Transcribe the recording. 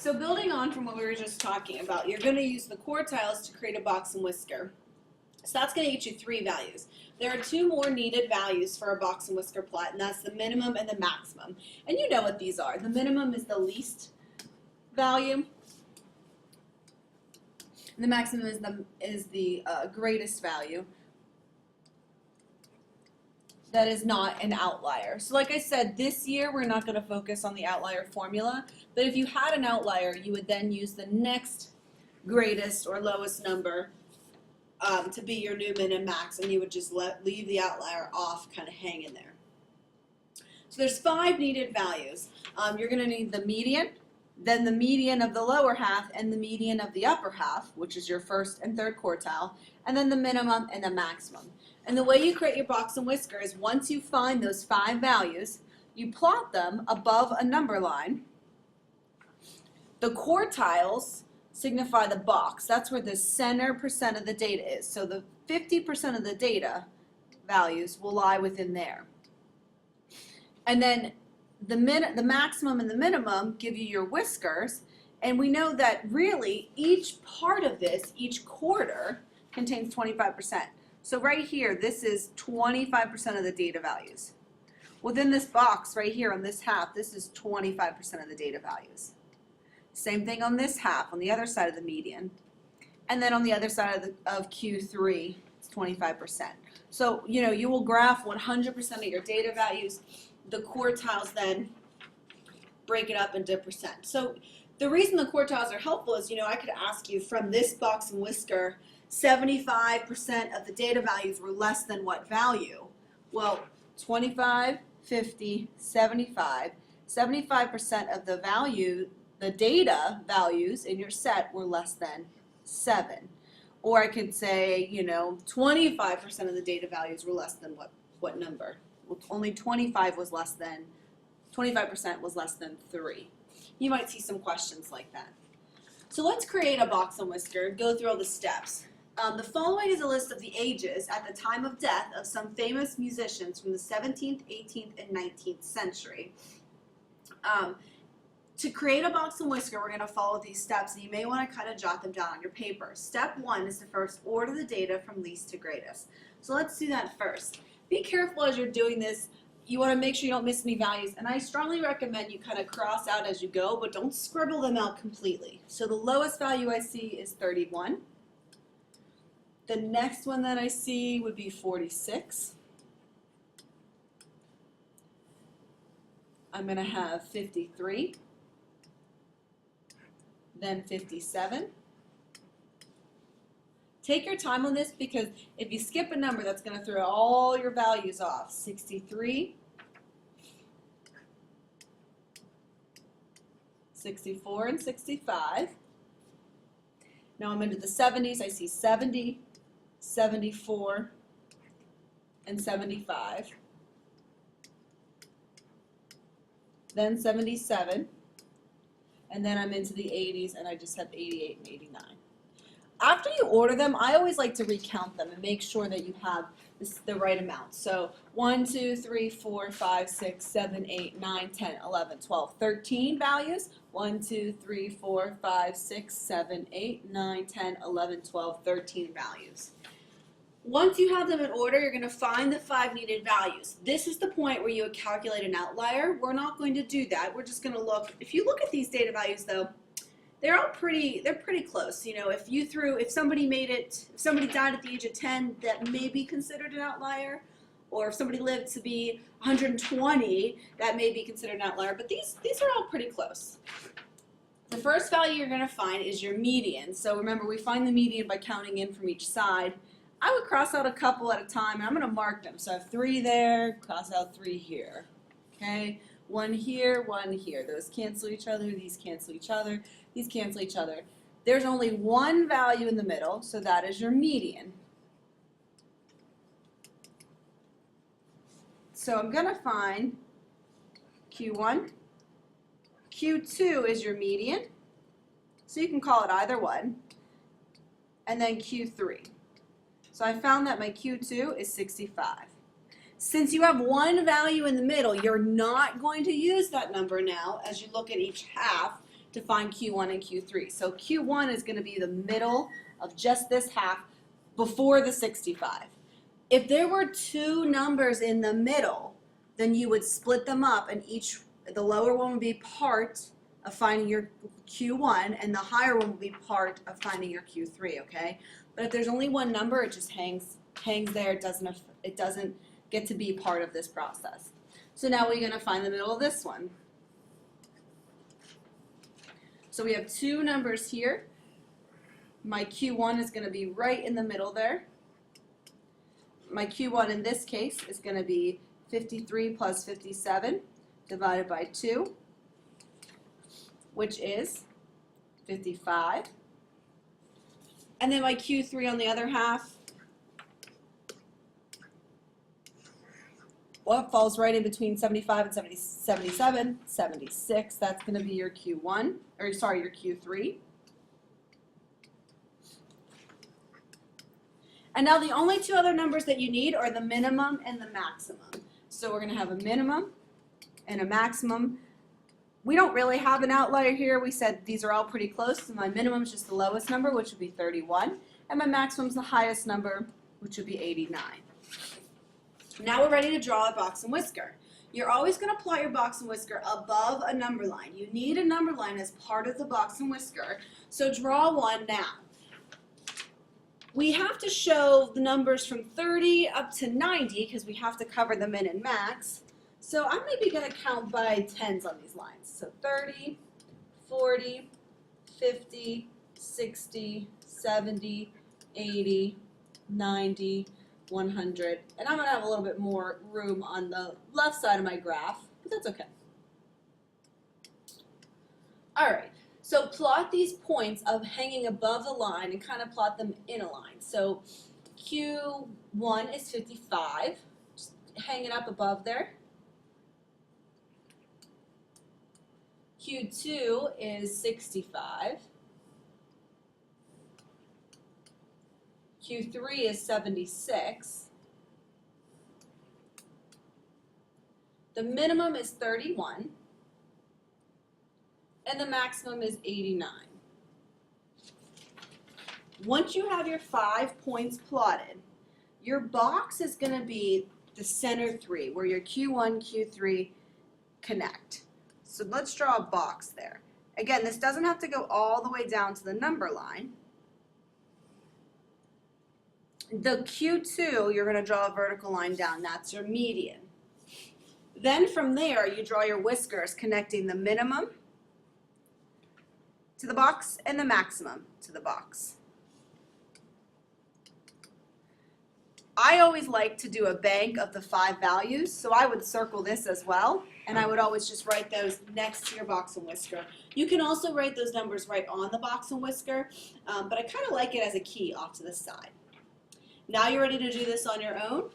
So building on from what we were just talking about, you're going to use the quartiles to create a box and whisker. So that's going to get you 3 values. There are 2 more needed values for a box and whisker plot, and that's the minimum and the maximum. And you know what these are. The minimum is the least value, and the maximum is the greatest value. That is not an outlier. So like I said, this year we're not going to focus on the outlier formula, but if you had an outlier, you would then use the next greatest or lowest number to be your new min and max, and you would just leave the outlier off, kind of hanging there. So there's 5 needed values. You're going to need the median, then the median of the lower half and the median of the upper half, which is your first and third quartile, and then the minimum and the maximum. And the way you create your box and whisker is once you find those 5 values, you plot them above a number line. The quartiles signify the box. That's where the center percent of the data is. So the 50% of the data values will lie within there. And then the maximum and the minimum give you your whiskers. And we know that really each part of this, each quarter, contains 25%. So right here, this is 25% of the data values. Within this box right here on this half, this is 25% of the data values. Same thing on this half, on the other side of the median. And then on the other side of Q3, it's 25%. So, you know, you will graph 100% of your data values. The quartiles then break it up into percent. So the reason the quartiles are helpful is, you know, I could ask you from this box and whisker, 75% of the data values were less than what value? Well, 25, 50, 75. 75% of the data values in your set were less than 7. Or I could say, you know, 25% of the data values were less than what number? Well, only 25% was less than 3. You might see some questions like that. So let's create a box and whisker, go through all the steps. The following is a list of the ages at the time of death of some famous musicians from the 17th, 18th, and 19th century. To create a box and whisker, we're going to follow these steps, and you may want to kind of jot them down on your paper. Step 1 is to first order the data from least to greatest. So let's do that first. Be careful as you're doing this. You want to make sure you don't miss any values, and I strongly recommend you kind of cross out as you go, but don't scribble them out completely. So the lowest value I see is 31. The next one that I see would be 46. I'm going to have 53, then 57. Take your time on this because if you skip a number, that's going to throw all your values off. 63, 64, and 65. Now I'm into the 70s. I see 70, 74, and 75. Then 77. And then I'm into the 80s, and I just have 88 and 89. After you order them, I always like to recount them and make sure that you have the right amount. So 1, 2, 3, 4, 5, 6, 7, 8, 9, 10, 11, 12, 13 values. 1, 2, 3, 4, 5, 6, 7, 8, 9, 10, 11, 12, 13 values. Once you have them in order, you're going to find the 5 needed values. This is the point where you would calculate an outlier. We're not going to do that. We're just going to look. If you look at these data values, though, they're pretty close. You know, if somebody died at the age of 10, that may be considered an outlier, or if somebody lived to be 120, that may be considered an outlier. But these are all pretty close. The first value you're going to find is your median. So remember, we find the median by counting in from each side. I would cross out a couple at a time, and I'm going to mark them. So I have 3 there, cross out 3 here. Okay, 1 here, 1 here. Those cancel each other, these cancel each other, these cancel each other. There's only 1 value in the middle, so that is your median. So I'm going to find Q1. Q2 is your median, so you can call it either one. And then Q3. So I found that my Q2 is 65. Since you have 1 value in the middle, you're not going to use that number now as you look at each half. to find Q1 and Q3. So Q1 is going to be the middle of just this half before the 65. If there were two numbers in the middle, then you would split them up, and the lower one would be part of finding your Q1 and the higher one would be part of finding your Q3, okay? But if there's only one number, it just hangs there. It doesn't get to be part of this process. So now we're going to find the middle of this one. So we have two numbers here. My Q1 is going to be right in the middle there. My Q1 in this case is going to be 53 plus 57 divided by 2, which is 55. And then my Q3 on the other half, well, it falls right in between 75 and 77, 76. That's going to be your Q1, or sorry, your Q3. And now the only two other numbers that you need are the minimum and the maximum. So we're going to have a minimum and a maximum. We don't really have an outlier here. We said these are all pretty close. So my minimum is just the lowest number, which would be 31. And my maximum is the highest number, which would be 89. Now we're ready to draw a box and whisker. You're always going to plot your box and whisker above a number line. You need a number line as part of the box and whisker. So draw one now. We have to show the numbers from 30 up to 90 because we have to cover the min and max. So I'm maybe going to count by tens on these lines. So 30, 40, 50, 60, 70, 80, 90, 100. And I'm going to have a little bit more room on the left side of my graph, but that's okay. All right. So plot these points of hanging above the line and kind of plot them in a line. So Q1 is 55, just hang it up above there. Q2 is 65. Q3 is 76. The minimum is 31. And the maximum is 89. Once you have your 5 points plotted, your box is going to be the center 3, where your Q1, Q3 connect. So let's draw a box there. Again, this doesn't have to go all the way down to the number line. The Q2, you're going to draw a vertical line down. That's your median. Then from there, you draw your whiskers connecting the minimum to the box and the maximum to the box. I always like to do a bank of the 5 values, so I would circle this as well, and I would always just write those next to your box and whisker. You can also write those numbers right on the box and whisker, but I kind of like it as a key off to the side. Now you're ready to do this on your own.